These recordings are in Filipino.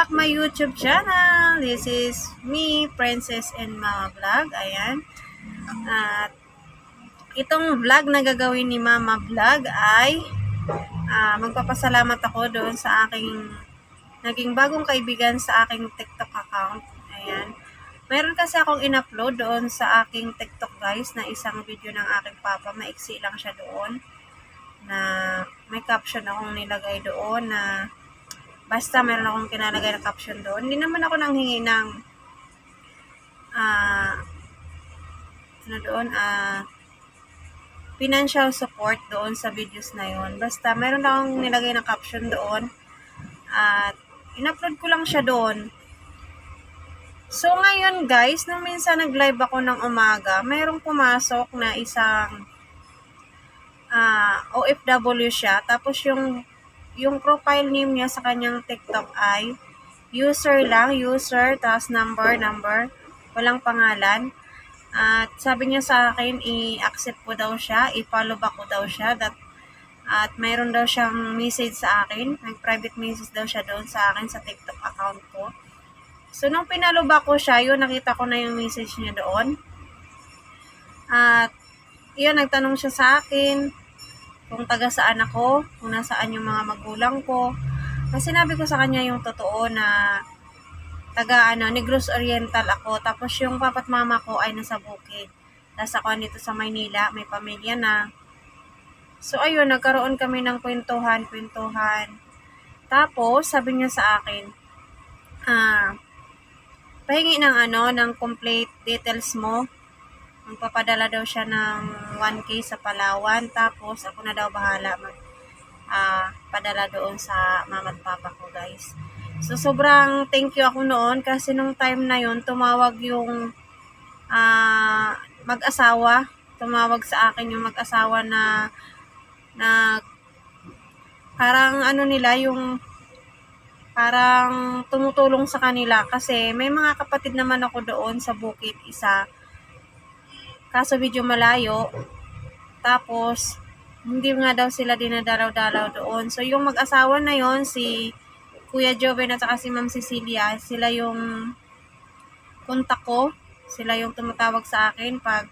back my YouTube channel. This is me, Princess and Mama Vlog. Ayan. At itong vlog na gagawin ni Mama Vlog ay magpapasalamat ako doon sa aking naging bagong kaibigan sa aking TikTok account. Ayan. Meron kasi akong in-upload doon sa aking TikTok guys na isang video ng aking papa. Maiksi lang siya doon. Na may caption akong nilagay doon na basta meron akong kinalagay na caption doon. Hindi naman ako nanghingi ng financial support doon sa videos na yon. Basta meron akong nilagay na caption doon at in-upload ko lang siya doon. So ngayon guys, nung minsan nag-live ako ng umaga, mayroong pumasok na isang OFW siya. Tapos yung profile name niya sa kanyang TikTok ay user lang, tapos number, walang pangalan. At sabi niya sa akin, i-accept ko daw siya, i-follow back ko daw siya. At mayroon daw siyang message sa akin, nag-private message daw siya doon sa akin sa TikTok account ko. So, nung pinalo back ko siya, yun, nakita ko na yung message niya doon. At yun, nagtanong siya sa akin kung taga saan ako, kung nasaan yung mga magulang ko. Kasi sinabi ko sa kanya yung totoo na taga Negros Oriental ako. Tapos yung papa't mama ko ay nasa Bukid. Tapos ako dito sa Maynila, may pamilya na. So ayun, nagkaroon kami ng kwentuhan. Tapos sabi niya sa akin, pahingi ng complete details mo. Magpapadala daw siya ng 1K sa Palawan. Tapos ako na daw bahala padala doon sa mama at papa ko guys. So sobrang thank you ako noon kasi nung time na yon tumawag yung mag-asawa. Tumawag sa akin yung mag-asawa na parang nila yung parang tumutulong sa kanila kasi may mga kapatid naman ako doon sa Bukid isa. Kaso medyo malayo. Tapos, hindi nga daw sila dinadalaw-dalaw doon. So, yung mag-asawa na yon si Kuya Joven at saka si Ma'am Cecilia, sila yung kontak ko. Sila yung tumatawag sa akin pag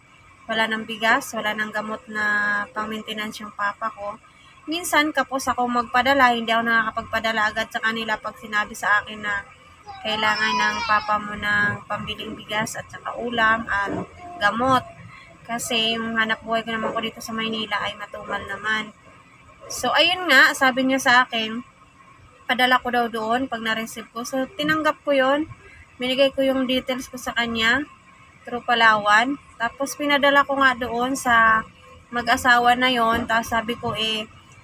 wala ng bigas, wala ng gamot na pang-maintenance yung papa ko. Minsan, kapos ako magpadala, hindi ako nakakapagpadala agad sa kanila pag sinabi sa akin na kailangan ng papa mo ng pambiling bigas at saka ulam at gamot. Kasi yung hanap buhay ko naman ko dito sa Maynila ay matumal naman. So, ayun nga, sabi niya sa akin, padala ko daw doon pag na-receive ko. So, tinanggap ko yon. Binigay ko yung details ko sa kanya through Palawan. Tapos, pinadala ko nga doon sa mag-asawa na yon. Tapos, sabi ko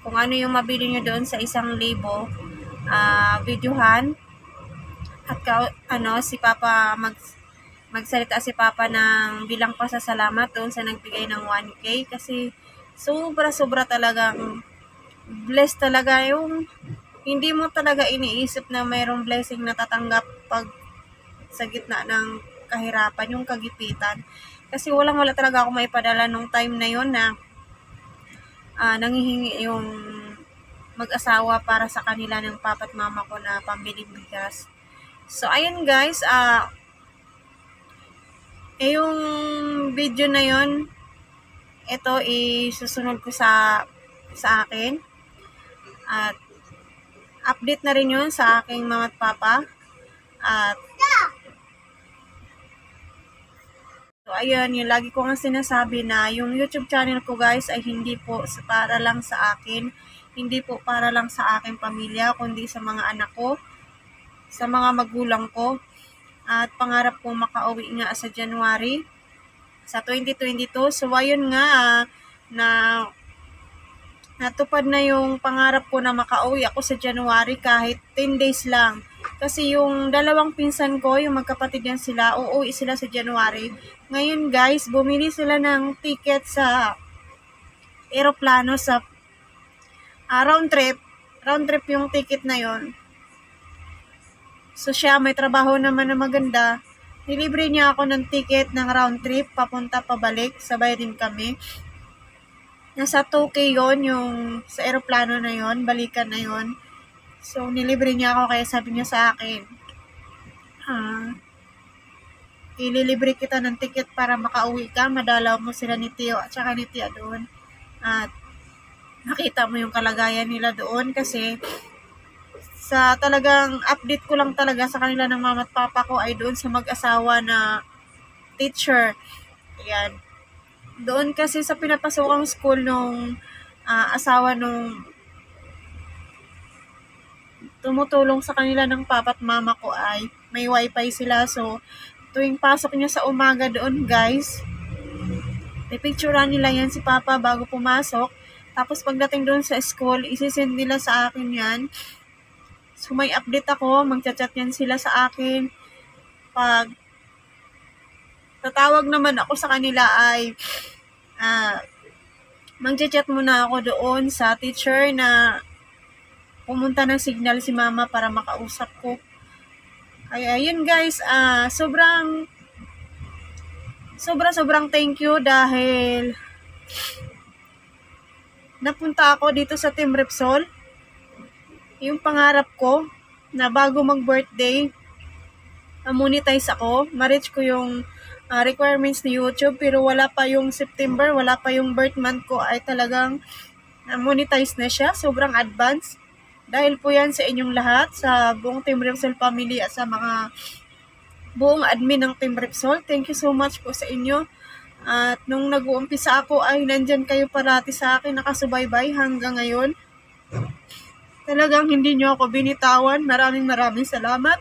kung ano yung mabili nyo doon sa 1,000, videohan. At si Papa magsalita si Papa ng bilang pasasalamat doon sa nagbigay ng 1K kasi sobra talagang blessed talaga yung hindi mo talaga iniisip na mayroong blessing na tatanggap pag sa gitna ng kahirapan, yung kagipitan. Kasi wala talaga ako maipadala nung time na yon na nanghihingi yung mag-asawa para sa kanila ng papa at mama ko na pambiling bigas. So, ayun guys, yung video na yon, ito isusunod ko sa akin. At update na rin yun sa aking mama at papa. At so, ayun, yung lagi ko nga sinasabi na yung YouTube channel ko guys ay hindi po para lang sa akin. Hindi po para lang sa aking pamilya, kundi sa mga anak ko, sa mga magulang ko. At pangarap kong makauwi nga sa January, sa 2022. So, ayun nga, natupad na yung pangarap ko na makauwi ako sa January kahit 10 days lang. Kasi yung dalawang pinsan ko, yung magkapatid yan sila, uuwi sila sa January. Ngayon guys, bumili sila ng ticket sa aeroplano sa round trip yung ticket na yon. So siya, may trabaho naman na maganda. Nilibre niya ako ng ticket ng round trip, papunta pabalik, sabay din kami. Nasa 2K yon yung sa aeroplano na yon, balikan na yon. So, nilibre niya ako kaya sabi niya sa akin, ililibre kita ng ticket para makauwi ka, madalaw mo sila ni Tio at saka ni Tia doon. At nakita mo yung kalagayan nila doon kasi sa talagang update ko lang talaga sa kanila ng mama at papa ko ay doon sa mag-asawa na teacher. Ayan. Doon kasi sa pinapasokang school nung asawa nung tumutulong sa kanila ng papa at mama ko ay may wifi sila. So, tuwing pasok niya sa umaga doon, guys, pipicturean nila yan si Papa bago pumasok. Tapos pagdating doon sa school, isisend nila sa akin yan. So may update ako, magchat-chat yan sila sa akin. Pag tatawag naman ako sa kanila ay magchat-chat muna ako doon sa teacher na pumunta ng signal si Mama para makausap ko. Kaya yun guys, sobrang thank you dahil napunta ako dito sa Team Repsol. Yung pangarap ko na bago mag-birthday, monetize ako, ma-reach ko yung requirements ni YouTube, pero wala pa yung September, wala pa yung birth month ko ay talagang monetize na siya, sobrang advance. Dahil po yan sa inyong lahat, sa buong Team Repsol family at sa mga buong admin ng Team Repsol. Thank you so much po sa inyo. At nung nag-uumpisa ako ay nandyan kayo parati sa akin, nakasubaybay hanggang ngayon. Talagang hindi nyo ako binitawan. Maraming salamat.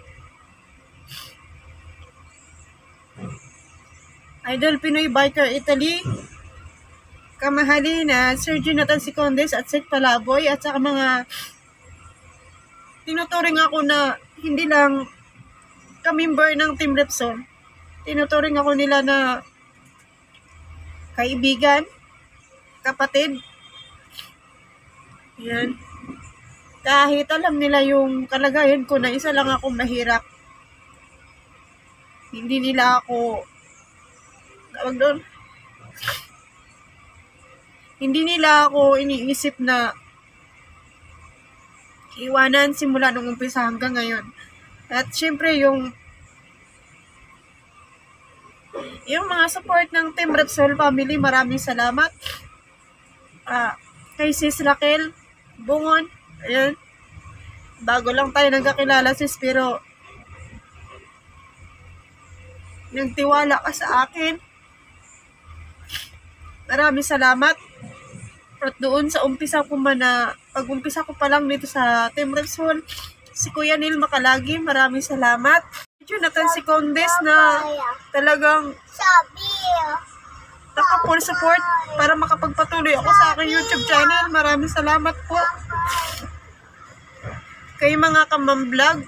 Idol Pinoy Biker Italy, kamahalina Sir Jonathan Sicondes at Sek Palaboy at saka mga tinuturing ako na hindi lang ka-member ng Team Repsol. Tinuturing ako nila na kaibigan, kapatid. Yan. Kahit alam nila yung kalagayan ko na isa lang akong mahirap. Hindi nila ako hindi nila ako iniisip na iwanan simula nung umpisa hanggang ngayon. At syempre yung mga support ng Team Repsol family, maraming salamat. Kay Sis Raquel Bungon, ayan. Bago lang tayo nagkakilala sis, pero nagtiwala ka sa akin. Maraming salamat. At doon sa umpisa ko pag-umpisa ko pa lang dito sa Team Repsol, si Kuya Neil Makalagi, maraming salamat. Jonathan Sicondes na talagang naka-full support para makapagpatuloy ako sa aking YouTube channel. Maraming salamat po. Kay mga kamamblog,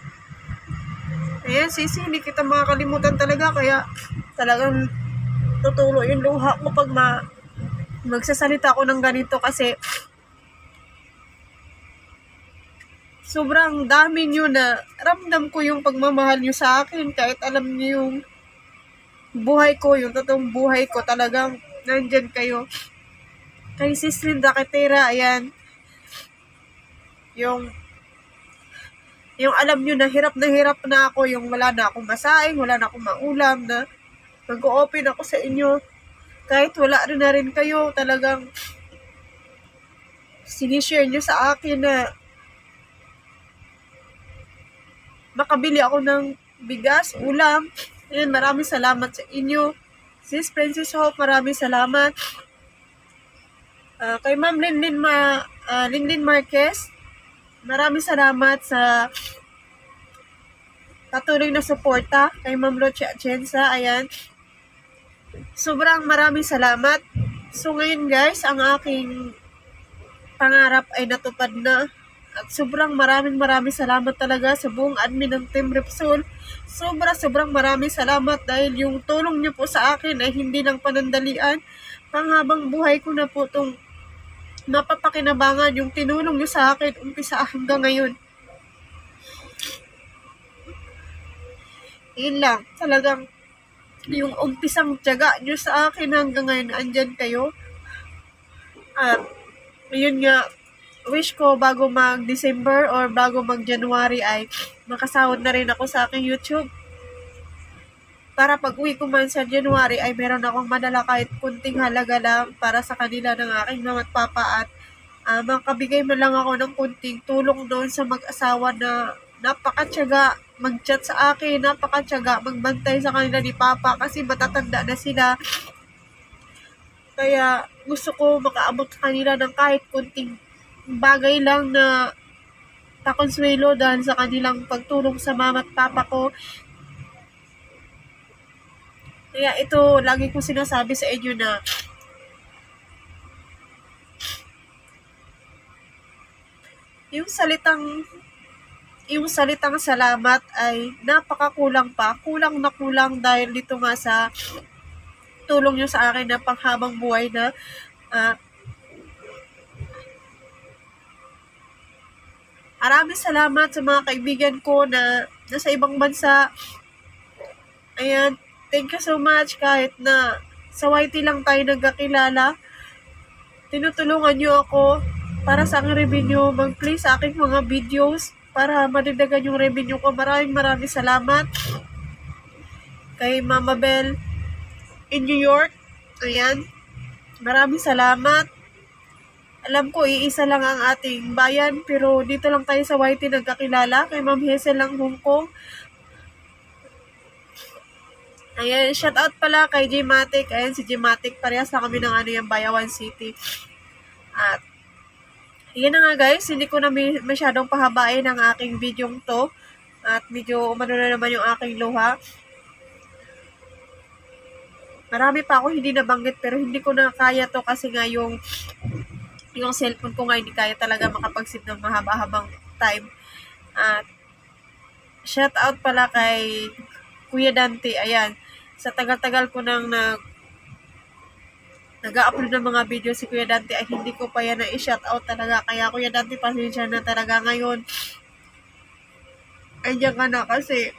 ayan sisi, hindi kita makakalimutan talaga, kaya talagang tutulo yung luha ko pag magsasalita ako ng ganito kasi sobrang dami nyo na ramdam ko yung pagmamahal nyo sa akin, kahit alam nyo yung buhay ko, yung totoong buhay ko, talagang nandyan kayo. Kay Sis Linda Katera, ayan, yung alam nyo na hirap na ako, yung wala na akong masaing, wala na akong maulam, na mag-open ako sa inyo. Kahit wala na rin kayo, talagang sinishare nyo sa akin na makabili ako ng bigas, ulam. Ayan, maraming salamat sa inyo. Sis Princess Hope, maraming salamat. Kay Ma'am Linlin Marquez, maraming salamat sa patuloy na suporta. Kay Ma'am Roche Atienza, ayan. Sobrang maraming salamat. So ngayon guys, ang aking pangarap ay natupad na. At sobrang maraming salamat talaga sa buong admin ng Team Repsol. Sobrang maraming salamat dahil yung tulong niyo po sa akin ay hindi lang panandalian. Panghabang buhay ko na po itong napapakinabangan yung tinulong niyo sa akin umpisa hanggang ngayon. Yun lang, talagang yung umpisang tiyaga nyo sa akin hanggang ngayon, andyan kayo. At yun nga, wish ko bago mag-December or bago mag-January ay makasahod na rin ako sa aking YouTube. Para pag uwi ko man sa January ay meron akong madala kahit kunting halaga lang para sa kanila ng aking mama at papa at makabigay man lang ako ng kunting tulong doon sa mag-asawa na napakatyaga mag-chat sa akin, napakatyaga magbantay sa kanila ni papa kasi matatanda na sila. Kaya gusto ko makaabot sa kanila ng kahit kunting bagay lang na pakonsuelo dahil sa kanilang pagtulong sa mama at papa ko. Kaya ito, lagi ko sinasabi sa inyo na yung salitang salamat ay napakakulang pa. Kulang na kulang dahil dito nga sa tulong nyo sa akin na panghabang buhay na maraming salamat sa mga kaibigan ko na nasa ibang bansa. Ayan, thank you so much kahit na sa YT lang tayo nagkakilala. Tinutulungan nyo ako para sa aking revenue. Mag-play sa aking mga videos para madagdagan yung revenue ko. Maraming salamat kay Mama Bell in New York. Ayan, maraming salamat. Alam ko, iisa lang ang ating bayan, pero dito lang tayo sa YT nagkakilala. Kay Ma'am Hazel lang Hong Kong. Ayan, shout out pala kay Gmatic. Ayan, si Gmatic. Parehas na kami ng yung Bayawan City. At, yan na nga guys, hindi ko na masyadong pahabain ang aking video to. At medyo umano na naman yung aking luha. Marami pa ako hindi nabanggit pero hindi ko na kaya to kasi nga yung cellphone ko nga hindi kaya talaga makapag-save ng mahaba-habang time. At shout out pala kay Kuya Dante. Ayan, sa tagal-tagal ko nang nag-upload ng mga video si Kuya Dante ay hindi ko pa yan na-shout out talaga. Kaya Kuya Dante, pasensya na talaga ngayon. Andiyan ka na kasi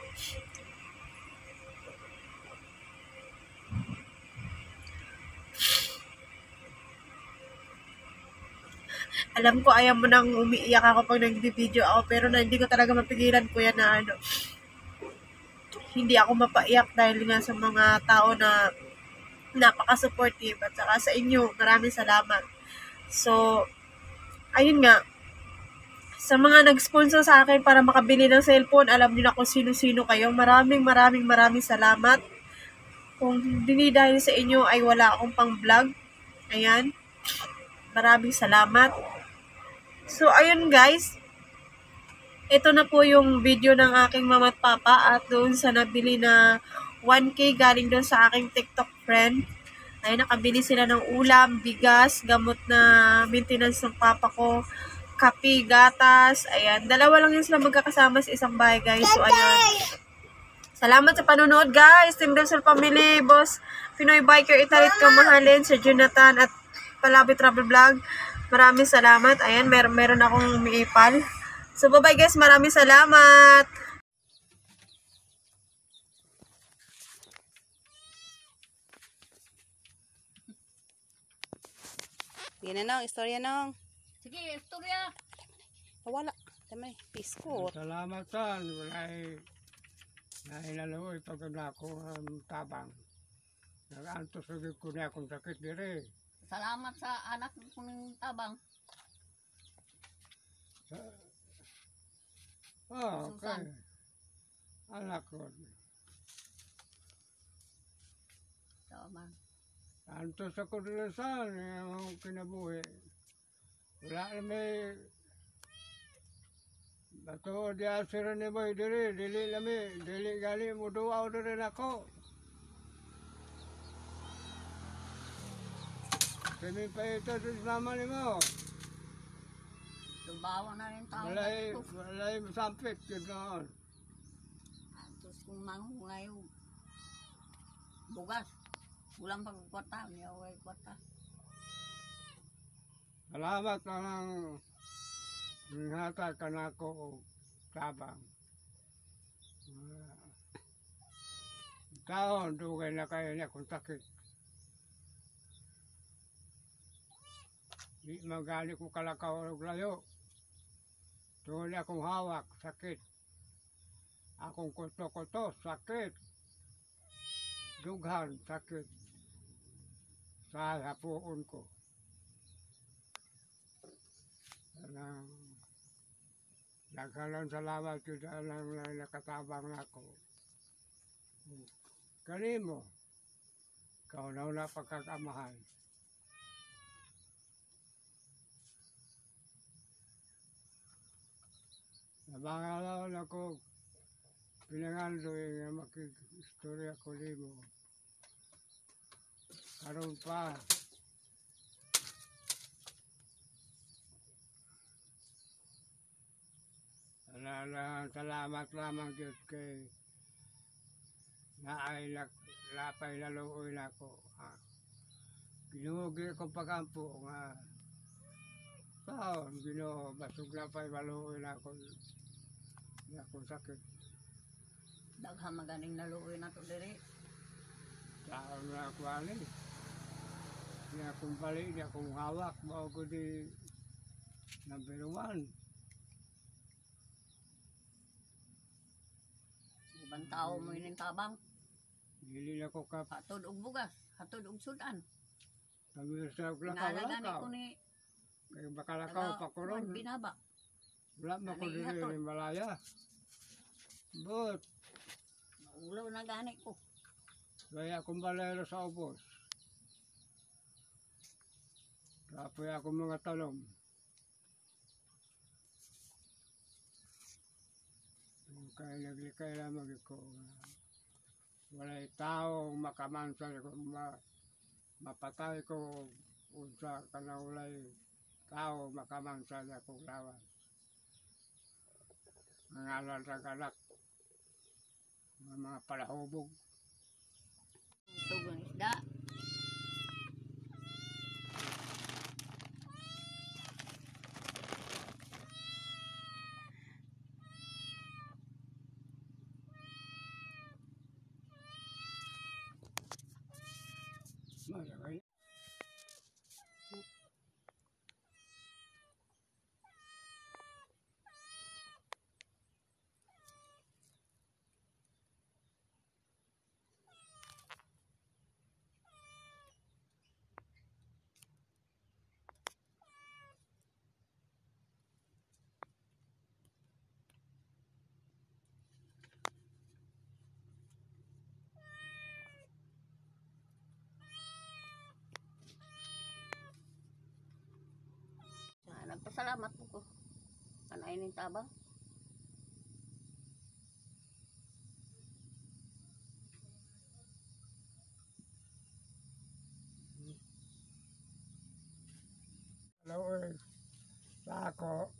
alam ko ayaw mo nang umiiyak ako pag nag-video ako pero hindi ko talaga mapigilan kuya na hindi ako mapaiyak dahil nga sa mga tao na napaka-supportive at saka sa inyo, maraming salamat. So, ayun nga, sa mga nag-sponsor sa akin para makabili ng cellphone, alam niyo na kung sino-sino kayo. Maraming salamat. Kung hindi dahil sa inyo ay wala akong pang vlog. Ayan. Maraming salamat. So, ayun guys. Ito na po yung video ng aking mama at papa at doon sa nabili na 1K galing doon sa aking TikTok friend. Ay, nakabili sila ng ulam, bigas, gamot na maintenance ng papa ko, kape, gatas. Ayan, dalawa lang yun sila magkakasama sa isang bahay guys. So, ayun. Salamat sa panonood guys. Team Demsel Family, Boss Pinoy Biker, Italit Kamahalin, Sir Jonathan at Palabi Travel Vlog. Maraming salamat. Ayan, meron akong umiipal. So, bye-bye guys. Maraming salamat. Sige na nong, istorya nong. Sige, istorya. Wala. Tamay, piskot. Salamat saan. Wala'y nahinaloy pag ako tabang. Nag-antos agad ko na akong sakit dire. Salamat sa anak ko ng tabang. Okay. Anak ko. Tama. Antos ako dire saan. Yung kinabuhi. Wala na may bato di asira ni boy dire. Dili gali mo duwaw dire nako. Kami pa ito sa mama ni mo. Subawa na rin tao. Walay masampit yun noon. Tapos kung manghungay yung bugas. Ulang pagkwarta. May away kwarta. Salamat na lang hinata ka na ako tabang. Taon, dugay na kayo niya kung sakit. Di magali ko kalakaw og layo. Tuloy akong hawak, sakit. Akong kuto-kuto, sakit. Dughan, sakit. Sa hapuon ko. Nagkalang salamat yun na nakatabang na ako. Kanimo, ikaw na una pagkakamahal. Nabangalaw ako, pinangandoy nga makikistorya ko nimo. Karon pa, salamat lamang Diyos kay naay lapay na luoy na ako. Ginugi akong pagampo nga taon, Ginoo, basog lapay maluoy na ako. Hindi akong sakit. Daghang maganing naluoy na to diri. Taon na ako ani. Hindi akong balik, hindi akong hawak. Mao ko di number 1. Ibang tao mo ining tabang. Dili na ko ka Hatod og bugas, hatod og sudan. kami sa Nalagani lakaw-lakaw. ko ni Kaya bakalakaw pa ko ron. binaba. Wala mo ko Nani dili hatod. ni Malaya. But, Ulaw na gani ko. kaya akong balero sa ubos. Kapoy akong mga talong. Kaya naglikay lamang ko. Wala'y tao makamansal ko. Mapatay ko. Unsa ka na wala'y tao makamansal akong lawas. Mga anak, mga palahubog. Tugon isda. Malakay. Nagpasalamat po ko. Kanay ning tabang. Hello, sa ako,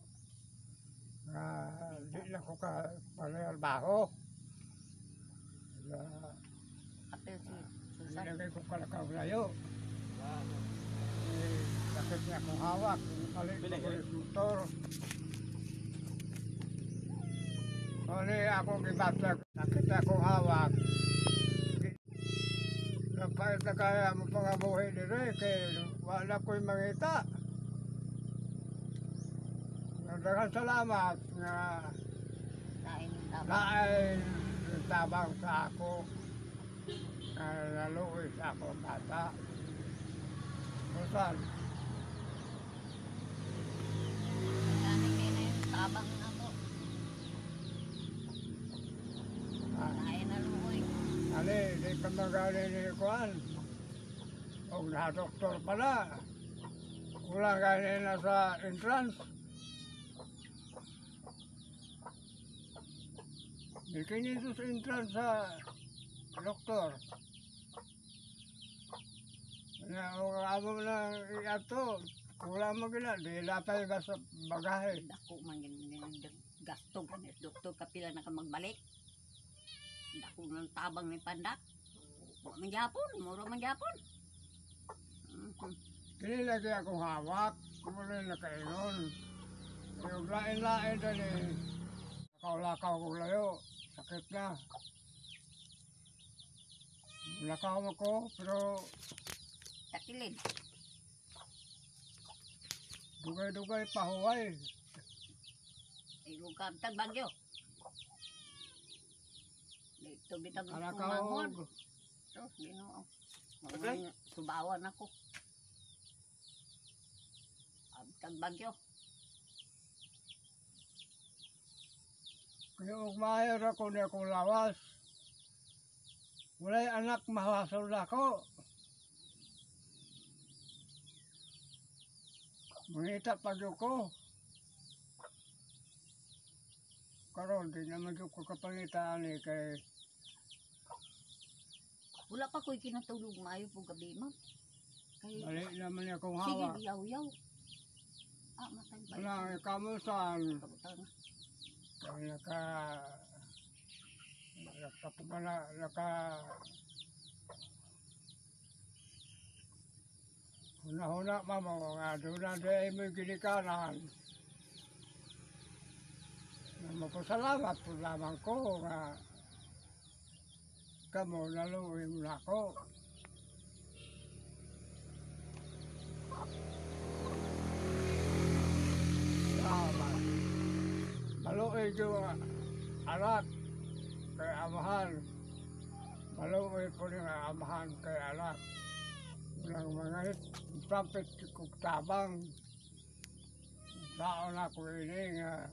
di na ko ka panalbaho. Apel si Susan. Nilagay ko kalakaw layo. Sakit niya akong hawak. Balik ko ulit motor. Kali ako gibatag. Sakit niya akong hawak. Napait na kaya mo pangabuhi nila kaya wala ko'y mangita. Nagdagang salamat nga Kain ning tabang. naay tabang sa ako. Naluoy sa ako bata. Kusan, Gani ning tabang ako. Kain na luoy. ali, di ka magaling ni Kuan. O na doktor pala. Kulang ganyan na sa entrance. Di kinito sa entrance sa doktor. Na o amo na ato, kulang mo gila, di lapay ba sa bagahe. Dako man gini gasto ganis doktor kapila na ka magbalik. Dako ng tabang ni pandak. Wa man gyapon, mura man gyapon. Kini lagi akong hawak, kumulay na kaingon. Yung lain-lain na ni lakaw-lakaw ko layo, sakit na. Lakaw ako, pero Takilid. dugay-dugay pahuway. Ilugam tag bagyo. Dito bitag Kalakaog. kumangon. So, Ginoo. Mga subawan ako. Tag bagyo. Kaya ugmaher ako na akong lawas. Walay anak mahasol ako. Mangita pa dyan ko. Karon di naman dyan ko kapangitaan eh kay Wala pa ko'y kinatulog maayo po gabi, ma'am. Kay, mali naman akong sige, hawa. yaw-yaw. Matay ba? Wala, kamusan. Kabutang. Kaya huna-huna mamo nga doon na dahil mo ginikanan. Mapasalamat po lamang ko nga kamo naluwi mo na ako. Salamat. Maluwi ko anak kay amahan. Maluwi ko nga amahan kay anak. Walang mga trumpet kong tabang. Saon ako ini nga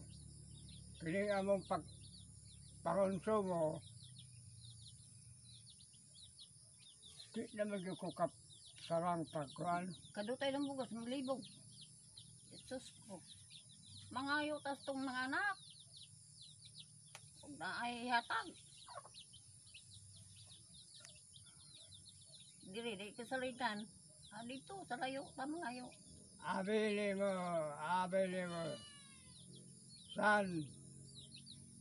kini among pagpakonsumo. Di naman yung ko sarang pagkuhan. Kadutay lang bugas, ng libog. Jesus ko. Mangayo tas tong mga anak. Huwag na ay hatag. Diri, di kasalitan. Dito, sa layo, pamangayo. Abili mo. San,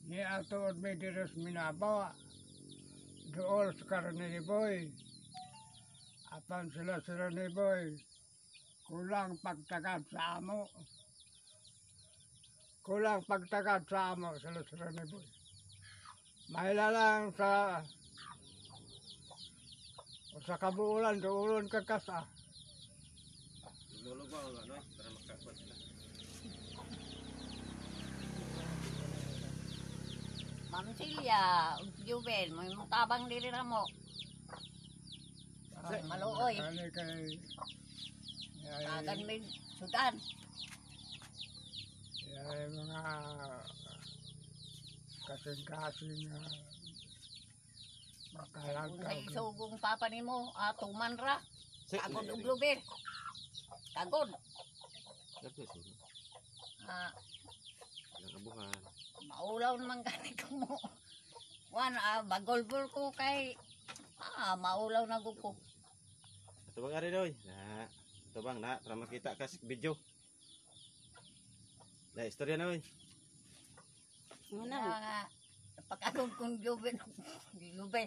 ni ato at may diras minabawa. Dool sa karani ni Boy. Apan sila ni Boy. Kulang pagtagad sa amo. Kulang pagtagad sa amo sila ni Boy. Mahila lang sa kabuulan, doon kakasa. Lulog ba o ano para makakuha sila. Ma'am Celia, Juben, may mutabang diri na mo. Maluoy. Kani kay Tagan may sudan. mga kasing-kasing Kung sa makalagtag. isugong papa ni mo, tuman ra. Tagod og lubi. Tagod. Nagpis. Ah, Nakabuhan. maulaw naman gani ko mo. Bagolbol ko kay maulaw na ko. Ito bang ari doy? Na. Ito bang na para makita ka sa video. Na istorya na oy. Ano na? Nga, pagkakong kong Juben. Lubi.